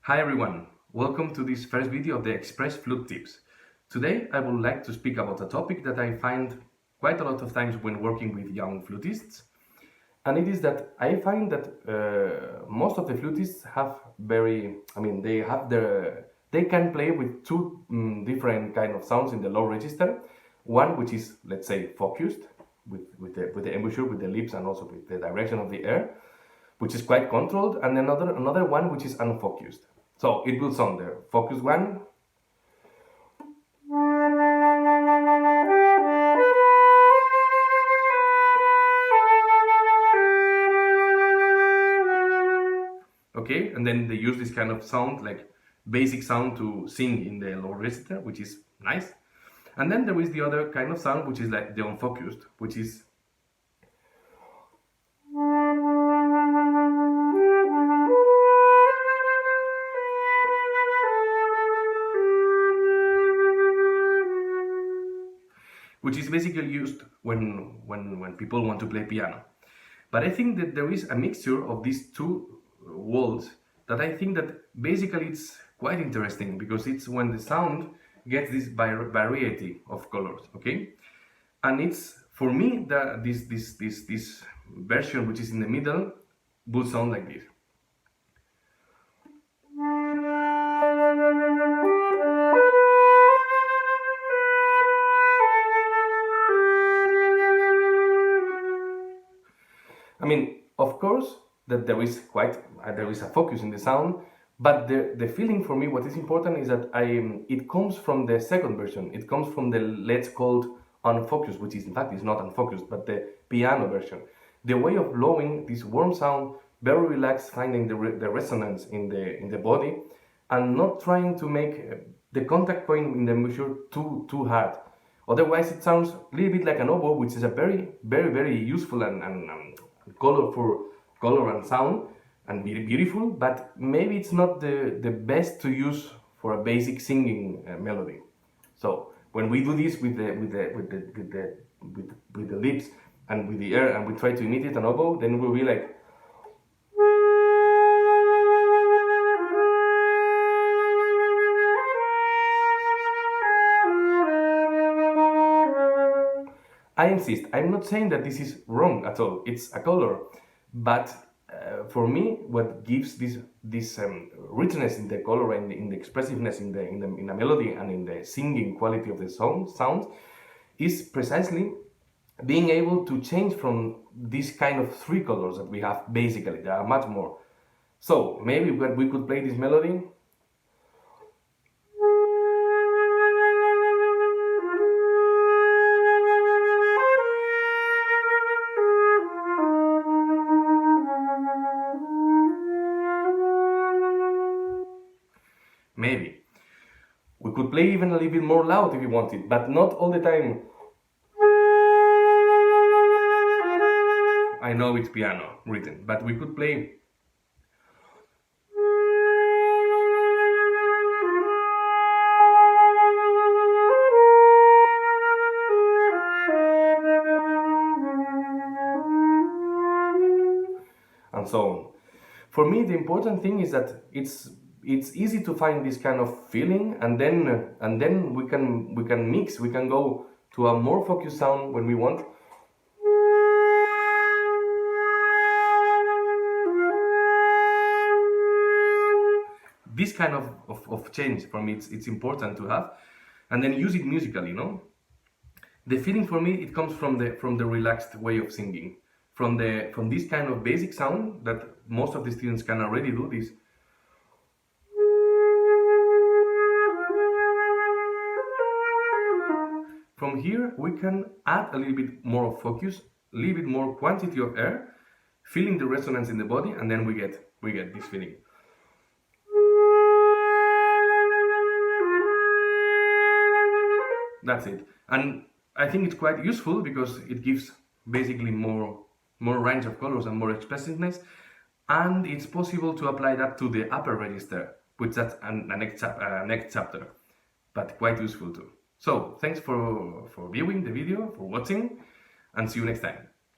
Hi everyone, welcome to this first video of the Express Flute Tips. Today I would like to speak about a topic that I find quite a lot of times when working with young flutists, and it is that I find that most of the flutists have they can play with two different kind of sounds in the low register. One which is, let's say, focused with the embouchure, with the lips, and also with the direction of the air, which is quite controlled, and another one which is unfocused. So it will sound there. Focus one. Okay, and then they use this kind of sound, like basic sound, to sing in the low register, which is nice. And then there is the other kind of sound, which is like the unfocused, which is basically used when people want to play piano. But I think that there is a mixture of these two worlds that I think that basically it's quite interesting, because it's when the sound gets this variety of colors, okay? And it's, for me, that this version which is in the middle will sound like this. I mean, of course, that there is a focus in the sound, but the feeling for me, what is important is that it comes from the second version. It comes from the, let's call it, unfocused, which is in fact is not unfocused, but the piano version. The way of blowing this warm sound, very relaxed, finding the resonance in the body, and not trying to make the contact point in the embouchure too hard. Otherwise, it sounds a little bit like an oboe, which is a very useful and colorful color and sound, and beautiful, but maybe it's not the best to use for a basic singing melody. So when we do this with the lips and with the air, and we try to imitate an oboe, then we'll be like. I insist, I'm not saying that this is wrong at all, it's a color, but for me, what gives this richness in the color and in the expressiveness in the melody and in the singing quality of the sound is precisely being able to change from this kind of three colors that we have. Basically, there are much more. So maybe we could play this melody. Maybe. We could play even a little bit more loud if you wanted, but not all the time. I know it's piano written, but we could play. And so on. For me, the important thing is that it's easy to find this kind of feeling, and then we can mix. We can go to a more focused sound when we want. This kind of change, for me, it's important to have, and then use it musically. The feeling for me, it comes from the relaxed way of singing, from this kind of basic sound that most of the students can already do this. From here, we can add a little bit more of focus, a little bit more quantity of air, feeling the resonance in the body, and then we get this feeling. That's it. And I think it's quite useful because it gives basically more range of colors and more expressiveness, and it's possible to apply that to the upper register, which that's a next chapter, but quite useful too. So thanks for viewing the video, for watching, and see you next time.